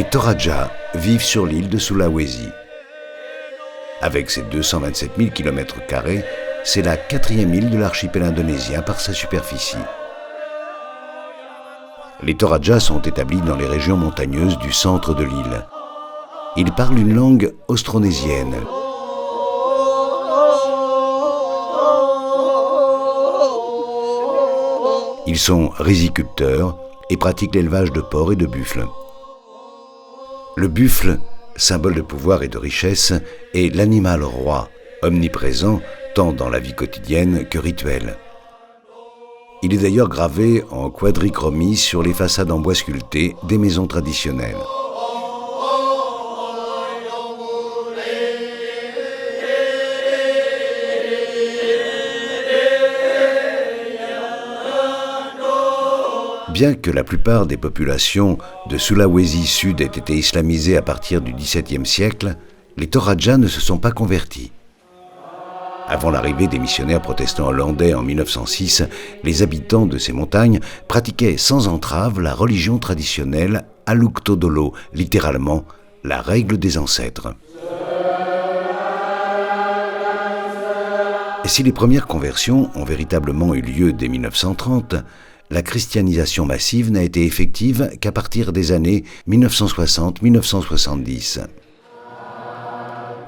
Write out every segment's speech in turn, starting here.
Toraja vivent sur l'île de Sulawesi. Avec ses 227 000 km², c'est la 4e île de l'archipel indonésien par sa superficie. Les Toraja sont établis dans les régions montagneuses du centre de l'île. Ils parlent une langue austronésienne. Ils sont riziculteurs et pratiquent l'élevage de porcs et de buffles. Le buffle, symbole de pouvoir et de richesse, est l'animal roi, omniprésent tant dans la vie quotidienne que rituelle. Il est d'ailleurs gravé en quadrichromie sur les façades en bois sculpté des maisons traditionnelles. Bien que la plupart des populations de Sulawesi Sud aient été islamisées à partir du XVIIe siècle, les Toraja ne se sont pas convertis. Avant l'arrivée des missionnaires protestants hollandais en 1906, les habitants de ces montagnes pratiquaient sans entrave la religion traditionnelle Aluk Todolo, littéralement la règle des ancêtres. Et si les premières conversions ont véritablement eu lieu dès 1930, la christianisation massive n'a été effective qu'à partir des années 1960-1970.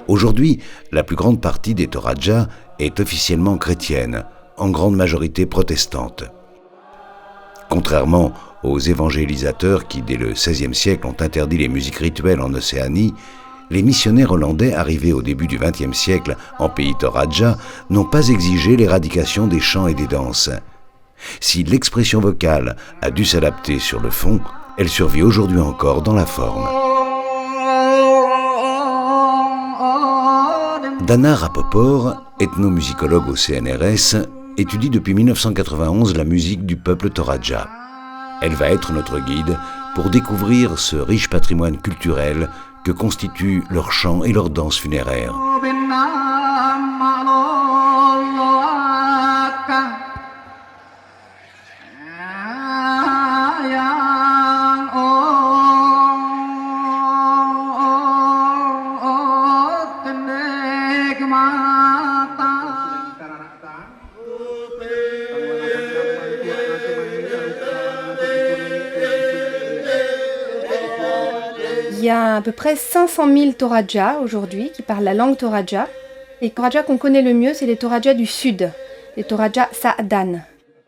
Aujourd'hui, la plus grande partie des Toraja est officiellement chrétienne, en grande majorité protestante. Contrairement aux évangélisateurs qui, dès le XVIe siècle, ont interdit les musiques rituelles en Océanie, les missionnaires hollandais arrivés au début du XXe siècle en pays Toraja n'ont pas exigé l'éradication des chants et des danses. Si l'expression vocale a dû s'adapter sur le fond, elle survit aujourd'hui encore dans la forme. Dana Rapoport, ethnomusicologue au CNRS, étudie depuis 1991 la musique du peuple Toraja. Elle va être notre guide pour découvrir ce riche patrimoine culturel que constituent leurs chants et leurs danses funéraires. Il y a à peu près 500 000 Toraja aujourd'hui qui parlent la langue Toraja. Les Toraja qu'on connaît le mieux, c'est les Toraja du Sud, les Toraja Sa'adan.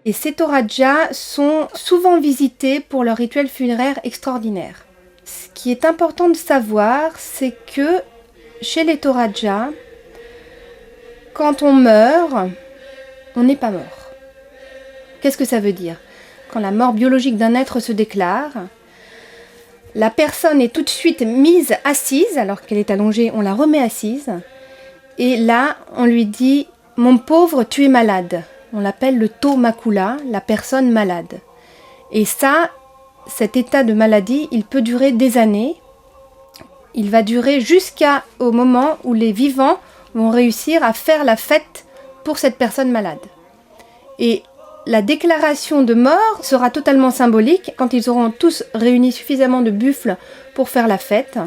Et ces Toraja sont souvent visités pour leurs rituels funéraires extraordinaires. Ce qui est important de savoir, c'est que chez les Toraja, quand on meurt, on n'est pas mort. Qu'est-ce que ça veut dire ? Quand la mort biologique d'un être se déclare, la personne est tout de suite mise assise, alors qu'elle est allongée, on la remet assise. Et là, on lui dit « Mon pauvre, tu es malade ». On l'appelle le Tomakula, la personne malade. Et ça, cet état de maladie, il peut durer des années. Il va durer jusqu'au moment où les vivants vont réussir à faire la fête pour cette personne malade. Et la déclaration de mort sera totalement symbolique. Quand ils auront tous réuni suffisamment de buffles pour faire la fête,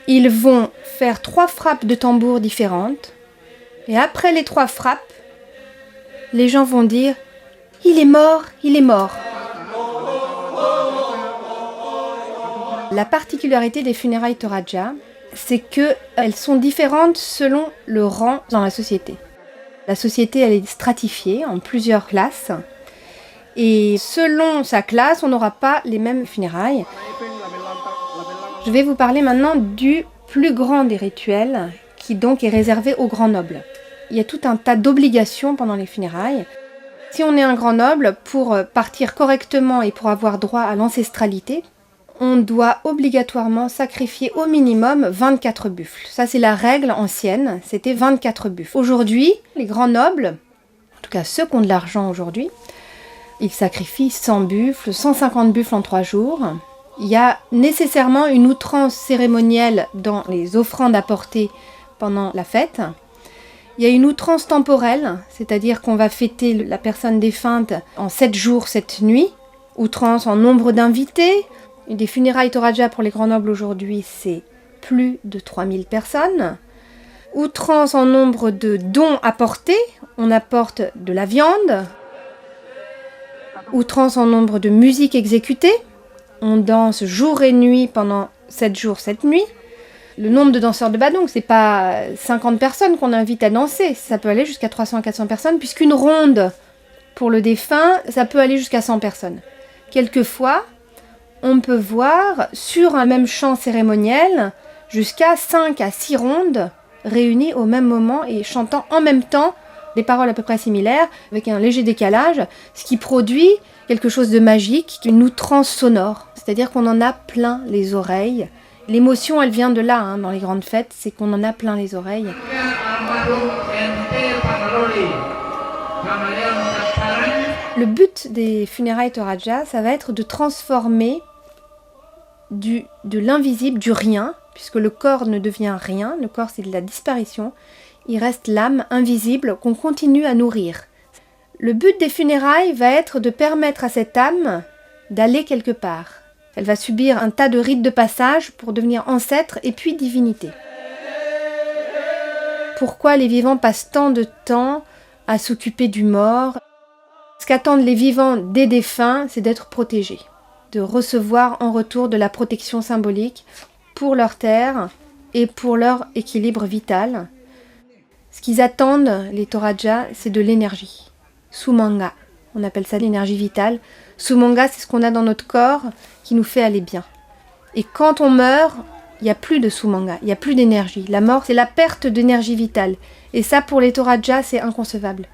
ils vont faire 3 frappes de tambour différentes. Et après les 3 frappes, les gens vont dire « Il est mort, il est mort ». La particularité des funérailles Toraja, c'est qu'elles sont différentes selon le rang dans la société. La société, elle est stratifiée en plusieurs classes. Et selon sa classe, on n'aura pas les mêmes funérailles. Je vais vous parler maintenant du plus grand des rituels, qui donc est réservé aux grands nobles. Il y a tout un tas d'obligations pendant les funérailles. Si on est un grand noble, pour partir correctement et pour avoir droit à l'ancestralité, on doit obligatoirement sacrifier au minimum 24 buffles. Ça, c'est la règle ancienne, c'était 24 buffles. Aujourd'hui, les grands nobles, en tout cas ceux qui ont de l'argent aujourd'hui, ils sacrifient 100 buffles, 150 buffles en 3 jours. Il y a nécessairement une outrance cérémonielle dans les offrandes apportées pendant la fête. Il y a une outrance temporelle, c'est-à-dire qu'on va fêter la personne défunte en 7 jours, 7 nuits. Outrance en nombre d'invités, Des funérailles Toraja pour les grands nobles aujourd'hui, c'est plus de 3000 personnes. Outrance en nombre de dons apportés, on apporte de la viande. Outrance en nombre de musiques exécutées, on danse jour et nuit pendant 7 jours, 7 nuits. Le nombre de danseurs de badong, c'est pas 50 personnes qu'on invite à danser, ça peut aller jusqu'à 300 à 400 personnes, puisqu'une ronde pour le défunt, ça peut aller jusqu'à 100 personnes. Quelquefois, on peut voir sur un même chant cérémoniel jusqu'à 5 à 6 rondes réunies au même moment et chantant en même temps des paroles à peu près similaires, avec un léger décalage, ce qui produit quelque chose de magique, une outrance sonore. C'est-à-dire qu'on en a plein les oreilles. L'émotion, elle vient de là, dans les grandes fêtes, c'est qu'on en a plein les oreilles. Le but des funérailles Toraja, ça va être de transformer de l'invisible, du rien, puisque le corps ne devient rien, le corps c'est de la disparition, il reste l'âme invisible qu'on continue à nourrir. Le but des funérailles va être de permettre à cette âme d'aller quelque part. Elle va subir un tas de rites de passage pour devenir ancêtre et puis divinité. Pourquoi les vivants passent tant de temps à s'occuper du mort ? Ce qu'attendent les vivants des défunts, c'est d'être protégés, de recevoir en retour de la protection symbolique pour leur terre et pour leur équilibre vital. Ce qu'ils attendent, les Toraja, c'est de l'énergie. Sumanga, on appelle ça l'énergie vitale. Sumanga, c'est ce qu'on a dans notre corps qui nous fait aller bien. Et quand on meurt, il n'y a plus de Sumanga, il n'y a plus d'énergie. La mort, c'est la perte d'énergie vitale. Et ça, pour les Toraja, c'est inconcevable.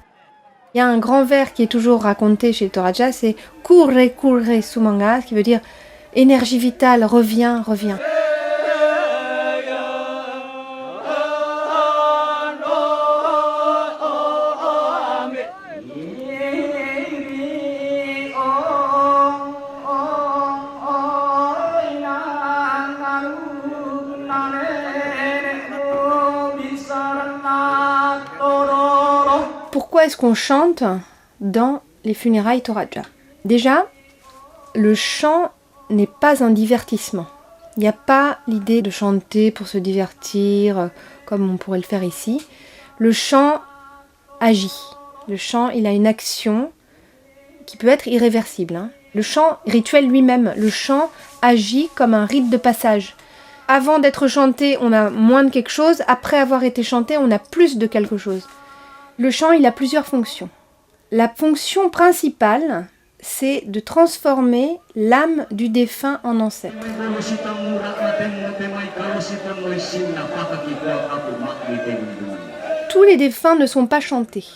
Il y a un grand vers qui est toujours raconté chez les Toraja, c'est « Kurre, kurre, Sumanga », ce qui veut dire « énergie vitale, reviens, reviens ». Pourquoi est-ce qu'on chante dans les funérailles Toraja ? Déjà, le chant n'est pas un divertissement. Il n'y a pas l'idée de chanter pour se divertir, comme on pourrait le faire ici. Le chant agit. Le chant, il a une action qui peut être irréversible. Le chant rituel lui-même, le chant agit comme un rite de passage. Avant d'être chanté, on a moins de quelque chose. Après avoir été chanté, on a plus de quelque chose. Le chant, il a plusieurs fonctions. La fonction principale, c'est de transformer l'âme du défunt en ancêtre. Tous les défunts ne sont pas chantés.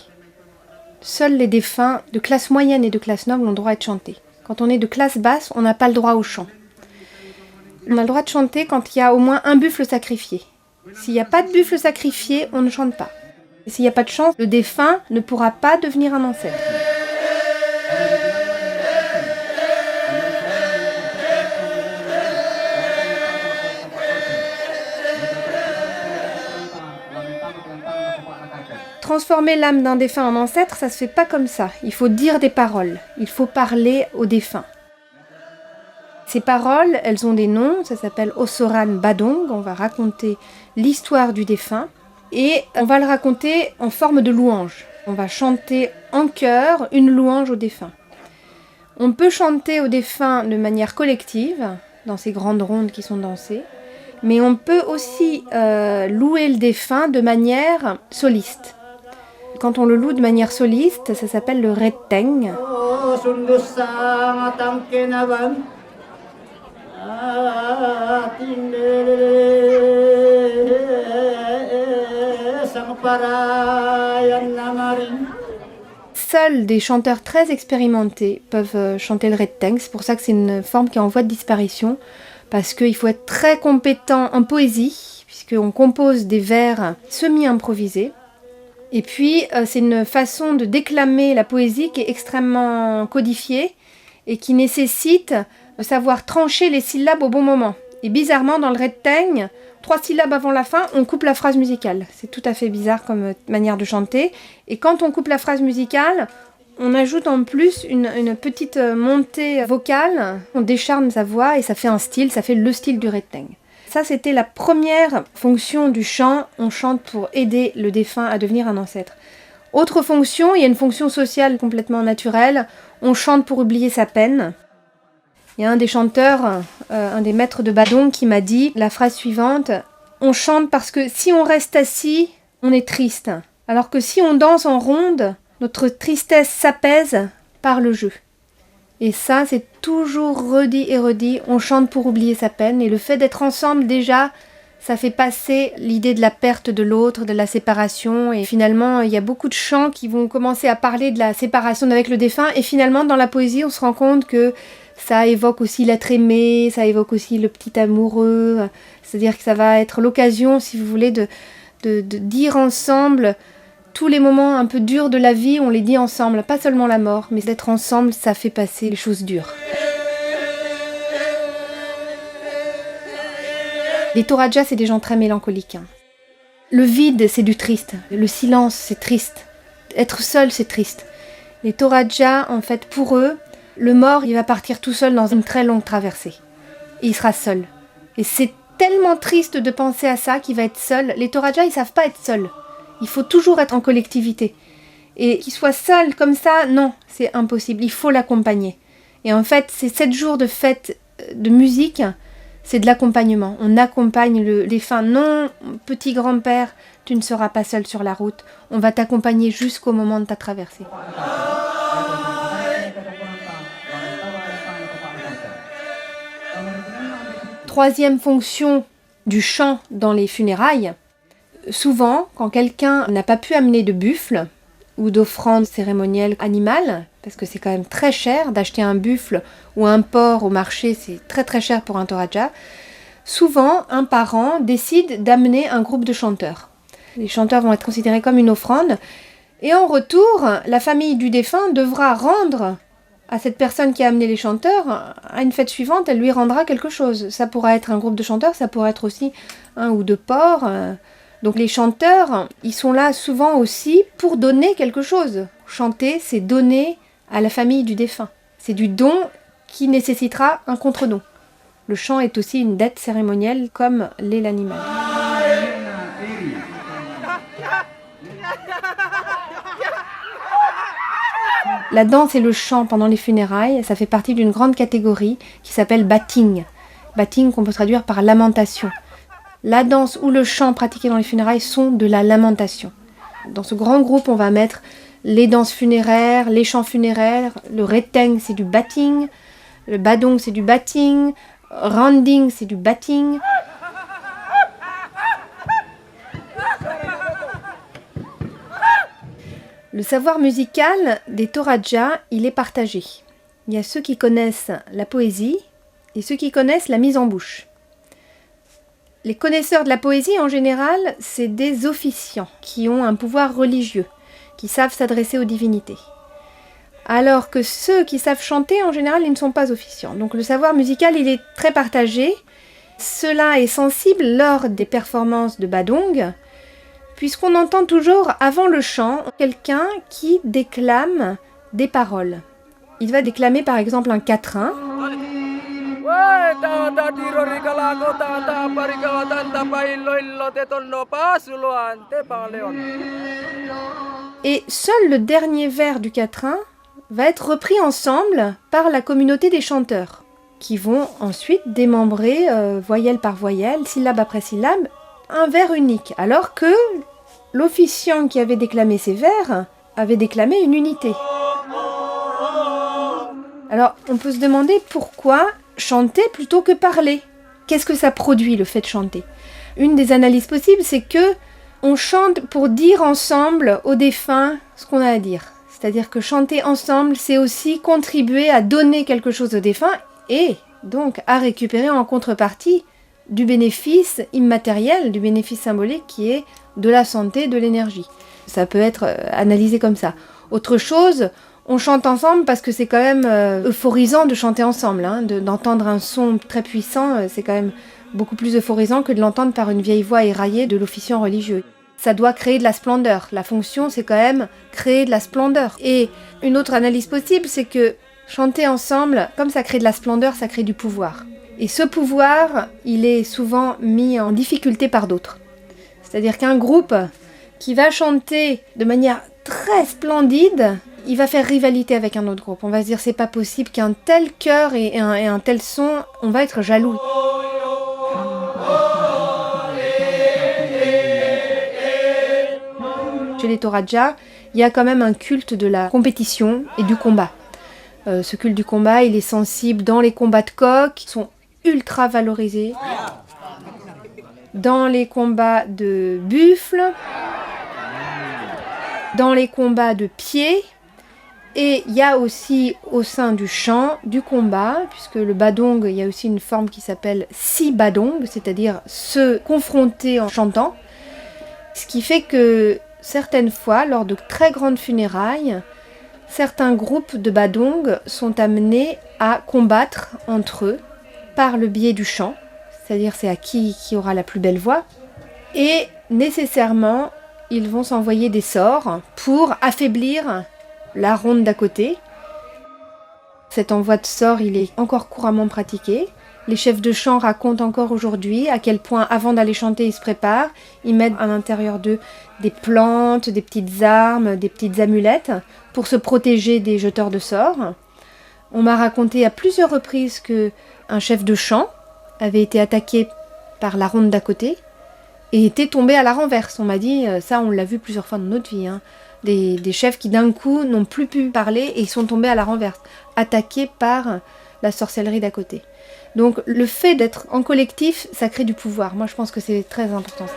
Seuls les défunts de classe moyenne et de classe noble ont le droit d'être chantés. Quand on est de classe basse, on n'a pas le droit au chant. On a le droit de chanter quand il y a au moins un buffle sacrifié. S'il n'y a pas de buffle sacrifié, on ne chante pas. Et s'il n'y a pas de chant, le défunt ne pourra pas devenir un ancêtre. Transformer l'âme d'un défunt en ancêtre, ça se fait pas comme ça. Il faut dire des paroles. Il faut parler au défunt. Ces paroles, elles ont des noms. Ça s'appelle Osoran Badong. On va raconter l'histoire du défunt. Et on va le raconter en forme de louange. On va chanter en chœur une louange au défunt. On peut chanter au défunt de manière collective, dans ces grandes rondes qui sont dansées, mais on peut aussi louer le défunt de manière soliste. Quand on le loue de manière soliste, ça s'appelle le retteng. Seuls des chanteurs très expérimentés peuvent chanter le retteng. C'est pour ça que c'est une forme qui est en voie de disparition, parce qu'il faut être très compétent en poésie, puisqu'on compose des vers semi-improvisés. Et puis, c'est une façon de déclamer la poésie qui est extrêmement codifiée et qui nécessite de savoir trancher les syllabes au bon moment. Et bizarrement, dans le retteng, 3 syllabes avant la fin, on coupe la phrase musicale. C'est tout à fait bizarre comme manière de chanter. Et quand on coupe la phrase musicale, on ajoute en plus une petite montée vocale, on décharne sa voix et ça fait un style, ça fait le style du Redteng. Ça, c'était la première fonction du chant. On chante pour aider le défunt à devenir un ancêtre. Autre fonction, il y a une fonction sociale complètement naturelle. On chante pour oublier sa peine. Il y a un des chanteurs, un des maîtres de Badong qui m'a dit la phrase suivante. On chante parce que si on reste assis, on est triste. Alors que si on danse en ronde, notre tristesse s'apaise par le jeu. Et ça, c'est toujours redit et redit. On chante pour oublier sa peine. Et le fait d'être ensemble, déjà, ça fait passer l'idée de la perte de l'autre, de la séparation. Et finalement, il y a beaucoup de chants qui vont commencer à parler de la séparation avec le défunt. Et finalement, dans la poésie, on se rend compte que ça évoque aussi l'être aimé, ça évoque aussi le petit amoureux. C'est-à-dire que ça va être l'occasion, si vous voulez, de dire ensemble tous les moments un peu durs de la vie, on les dit ensemble, pas seulement la mort, mais d'être ensemble, ça fait passer les choses dures. Les Toraja, c'est des gens très mélancoliques. Le vide, c'est du triste. Le silence, c'est triste. Être seul, c'est triste. Les Toraja, en fait, pour eux, le mort, il va partir tout seul dans une très longue traversée. Et il sera seul. Et c'est tellement triste de penser à ça, qu'il va être seul. Les Toraja, ils savent pas être seuls. Il faut toujours être en collectivité. Et qu'il soit seul comme ça, non, c'est impossible. Il faut l'accompagner. Et en fait, ces 7 jours de fête de musique, c'est de l'accompagnement. On accompagne le défunt. Non, petit grand-père, tu ne seras pas seul sur la route. On va t'accompagner jusqu'au moment de ta traversée. Troisième fonction du chant dans les funérailles. Souvent, quand quelqu'un n'a pas pu amener de buffle ou d'offrande cérémonielle animale, parce que c'est quand même très cher d'acheter un buffle ou un porc au marché, c'est très très cher pour un Toraja, souvent un parent décide d'amener un groupe de chanteurs. Les chanteurs vont être considérés comme une offrande, et en retour, la famille du défunt devra rendre à cette personne qui a amené les chanteurs, à une fête suivante, elle lui rendra quelque chose. Ça pourra être un groupe de chanteurs, ça pourra être aussi un ou deux porcs. Donc les chanteurs, ils sont là souvent aussi pour donner quelque chose. Chanter, c'est donner à la famille du défunt. C'est du don qui nécessitera un contre-don. Le chant est aussi une dette cérémonielle comme l'est l'animal. La danse et le chant pendant les funérailles, ça fait partie d'une grande catégorie qui s'appelle bating. Bating qu'on peut traduire par lamentation. La danse ou le chant pratiqué dans les funérailles sont de la lamentation. Dans ce grand groupe, on va mettre les danses funéraires, les chants funéraires. Le Redteng, c'est du bating. Le Badong, c'est du bating. Randing, c'est du bating. Le savoir musical des Toraja, il est partagé. Il y a ceux qui connaissent la poésie et ceux qui connaissent la mise en bouche. Les connaisseurs de la poésie, en général, c'est des officiants qui ont un pouvoir religieux, qui savent s'adresser aux divinités. Alors que ceux qui savent chanter, en général, ils ne sont pas officiants. Donc le savoir musical, il est très partagé. Cela est sensible lors des performances de Badong, puisqu'on entend toujours, avant le chant, quelqu'un qui déclame des paroles. Il va déclamer par exemple un quatrain. Et seul le dernier vers du quatrain va être repris ensemble par la communauté des chanteurs, qui vont ensuite démembrer voyelle par voyelle, syllabe après syllabe, un vers unique, alors que l'officiant qui avait déclamé ces vers avait déclamé une unité. Alors, on peut se demander pourquoi chanter plutôt que parler. Qu'est-ce que ça produit, le fait de chanter ? Une des analyses possibles, c'est que on chante pour dire ensemble aux défunts ce qu'on a à dire. C'est-à-dire que chanter ensemble, c'est aussi contribuer à donner quelque chose aux défunts et donc à récupérer en contrepartie du bénéfice immatériel, du bénéfice symbolique qui est de la santé, de l'énergie. Ça peut être analysé comme ça. Autre chose, on chante ensemble parce que c'est quand même euphorisant de chanter ensemble. D'entendre un son très puissant, c'est quand même beaucoup plus euphorisant que de l'entendre par une vieille voix éraillée de l'officiant religieux. ça doit créer de la splendeur. La fonction, c'est quand même créer de la splendeur. Et une autre analyse possible, c'est que chanter ensemble, comme ça crée de la splendeur, ça crée du pouvoir. Et ce pouvoir, il est souvent mis en difficulté par d'autres. C'est-à-dire qu'un groupe qui va chanter de manière très splendide, il va faire rivalité avec un autre groupe. On va se dire, c'est pas possible qu'un tel chœur et un tel son, on va être jaloux. Chez les Toraja, il y a quand même un culte de la compétition et du combat. Ce culte du combat, il est sensible dans les combats de coq, qui sont ultra valorisés, dans les combats de buffles, dans les combats de pieds, et il y a aussi au sein du chant, du combat, puisque le badong, il y a aussi une forme qui s'appelle si badong, c'est-à-dire se confronter en chantant, ce qui fait que certaines fois, lors de très grandes funérailles, certains groupes de badong sont amenés à combattre entre eux par le biais du chant, c'est-à-dire c'est à qui aura la plus belle voix, et nécessairement ils vont s'envoyer des sorts pour affaiblir la ronde d'à côté. Cet envoi de sorts, il est encore couramment pratiqué. Les chefs de chant racontent encore aujourd'hui à quel point, avant d'aller chanter, ils se préparent. Ils mettent à l'intérieur d'eux des plantes, des petites armes, des petites amulettes pour se protéger des jeteurs de sorts. On m'a raconté à plusieurs reprises qu'un chef de chant avait été attaqué par la ronde d'à côté et était tombé à la renverse. On m'a dit, ça on l'a vu plusieurs fois dans notre vie, hein. Des chefs qui d'un coup n'ont plus pu parler et ils sont tombés à la renverse, attaqués par la sorcellerie d'à côté. Donc le fait d'être en collectif, ça crée du pouvoir. Moi je pense que c'est très important ça.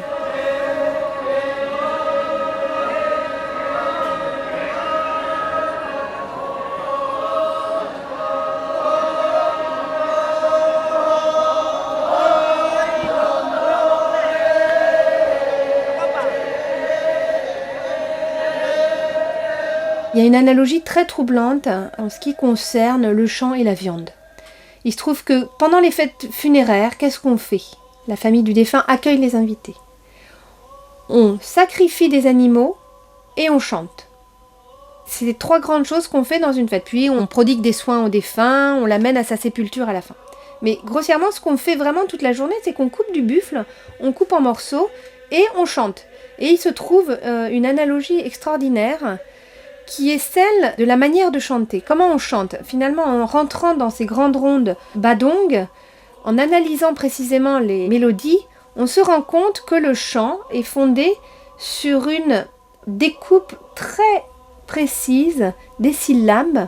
Il y a une analogie très troublante en ce qui concerne le chant et la viande. Il se trouve que pendant les fêtes funéraires, qu'est-ce qu'on fait? La famille du défunt accueille les invités. On sacrifie des animaux et on chante. C'est les trois grandes choses qu'on fait dans une fête. Puis on prodigue des soins au défunt, on l'amène à sa sépulture à la fin. Mais grossièrement, ce qu'on fait vraiment toute la journée, c'est qu'on coupe du buffle, on coupe en morceaux et on chante. Et il se trouve une analogie extraordinaire qui est celle de la manière de chanter. Comment on chante? Finalement, en rentrant dans ces grandes rondes badong, en analysant précisément les mélodies, on se rend compte que le chant est fondé sur une découpe très précise des syllabes.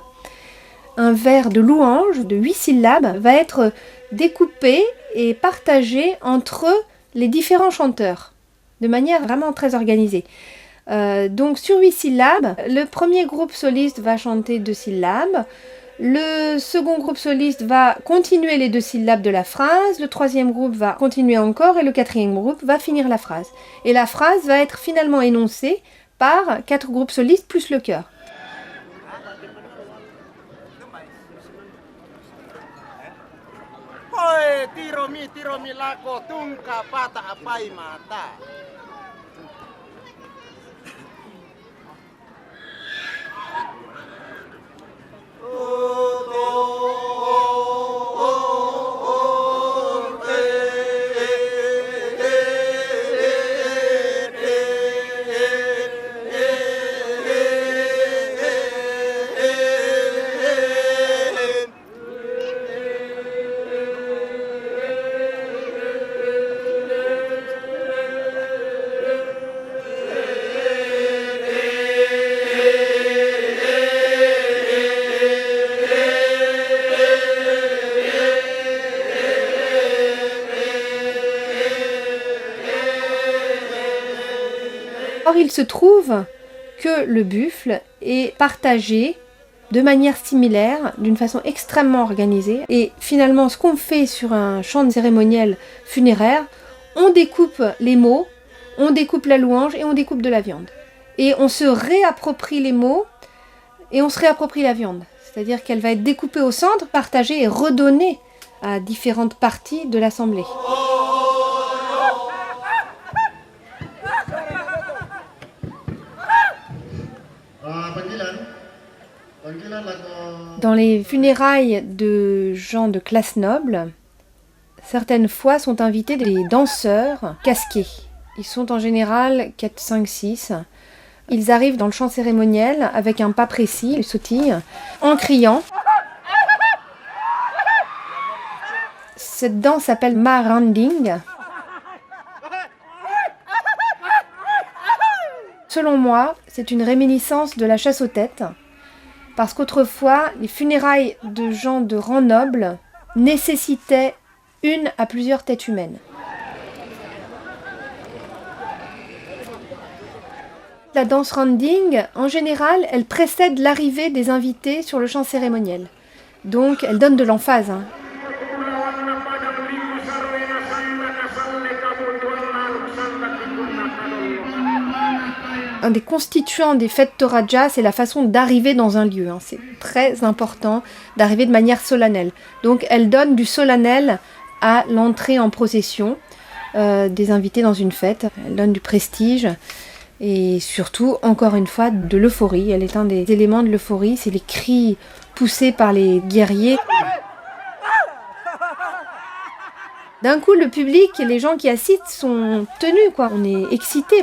Un vers de louange de 8 syllabes va être découpé et partagé entre les différents chanteurs, de manière vraiment très organisée. Donc sur 8 syllabes, le premier groupe soliste va chanter 2 syllabes, le second groupe soliste va continuer les 2 syllabes de la phrase, le troisième groupe va continuer encore et le quatrième groupe va finir la phrase. Et la phrase va être finalement énoncée par 4 groupes solistes plus le chœur. Tiromi lako tungka pata apai mata. Or, il se trouve que le buffle est partagé de manière similaire, d'une façon extrêmement organisée. Et finalement, ce qu'on fait sur un chant cérémoniel funéraire, on découpe les mots, on découpe la louange et on découpe de la viande. Et on se réapproprie les mots et on se réapproprie la viande. C'est-à-dire qu'elle va être découpée au centre, partagée et redonnée à différentes parties de l'assemblée. Dans les funérailles de gens de classe noble, certaines fois sont invités des danseurs casqués. Ils sont en général 4, 5, 6. Ils arrivent dans le champ cérémoniel avec un pas précis, ils sautillent, en criant. Cette danse s'appelle Maranding. Selon moi, c'est une réminiscence de la chasse aux têtes, parce qu'autrefois, les funérailles de gens de rang noble nécessitaient 1 à plusieurs têtes humaines. La danse Randing, en général, elle précède l'arrivée des invités sur le champ cérémoniel. Donc, elle donne de l'emphase. Un des constituants des fêtes Toraja, c'est la façon d'arriver dans un lieu. C'est très important d'arriver de manière solennelle. Donc, elle donne du solennel à l'entrée en procession des invités dans une fête. Elle donne du prestige et surtout, encore une fois, de l'euphorie. Elle est un des éléments de l'euphorie, c'est les cris poussés par les guerriers. D'un coup, le public et les gens qui assistent sont tenus, quoi. On est excités.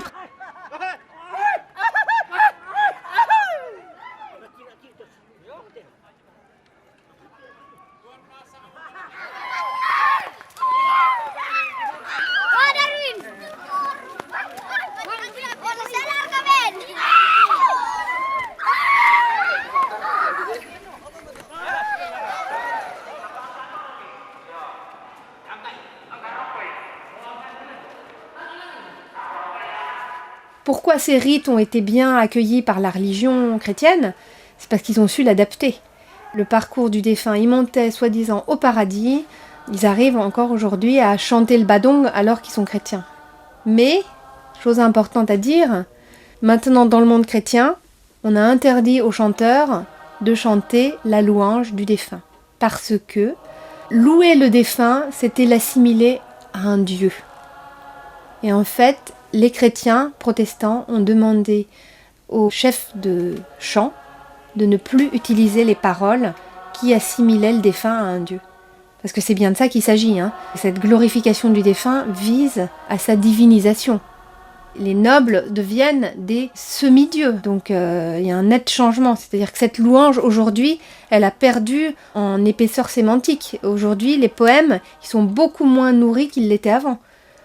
Pourquoi ces rites ont été bien accueillis par la religion chrétienne? C'est parce qu'ils ont su l'adapter. Le parcours du défunt, ils montaient soi-disant au paradis, ils arrivent encore aujourd'hui à chanter le badong alors qu'ils sont chrétiens. Mais, chose importante à dire, maintenant dans le monde chrétien, on a interdit aux chanteurs de chanter la louange du défunt. Parce que louer le défunt, c'était l'assimiler à un dieu. Et en fait, les chrétiens protestants ont demandé aux chefs de chant de ne plus utiliser les paroles qui assimilaient le défunt à un dieu. Parce que c'est bien de ça qu'il s'agit. Cette glorification du défunt vise à sa divinisation. Les nobles deviennent des semi-dieux. Donc il y a un net changement. C'est-à-dire que cette louange, aujourd'hui, elle a perdu en épaisseur sémantique. Aujourd'hui, les poèmes ils sont beaucoup moins nourris qu'ils l'étaient avant.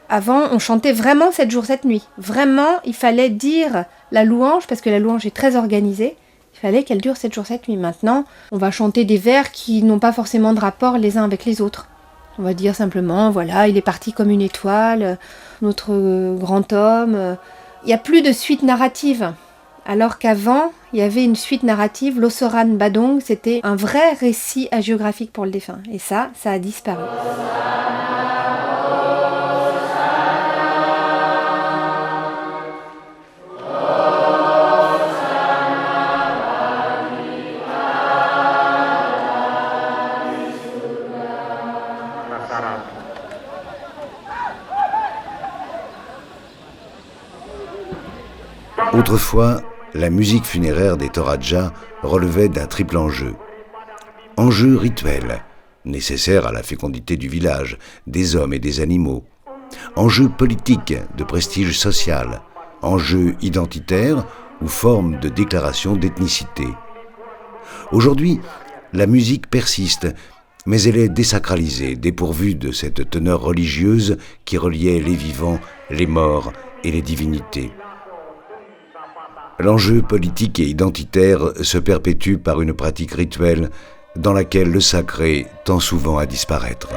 Avant, on chantait vraiment 7 jours, 7 nuits. Vraiment, il fallait dire la louange, parce que la louange est très organisée. Il fallait qu'elle dure 7 jours, 7 nuits. Maintenant, on va chanter des vers qui n'ont pas forcément de rapport les uns avec les autres. On va dire simplement, voilà, il est parti comme une étoile, notre grand homme. Il n'y a plus de suite narrative. Alors qu'avant, il y avait une suite narrative. L'Osoran Badong, c'était un vrai récit hagiographique pour le défunt. Et ça a disparu. Autrefois, la musique funéraire des Toraja relevait d'un triple enjeu. Enjeu rituel, nécessaire à la fécondité du village, des hommes et des animaux. Enjeu politique, de prestige social. Enjeu identitaire ou forme de déclaration d'ethnicité. Aujourd'hui, la musique persiste, mais elle est désacralisée, dépourvue de cette teneur religieuse qui reliait les vivants, les morts et les divinités. L'enjeu politique et identitaire se perpétue par une pratique rituelle dans laquelle le sacré tend souvent à disparaître.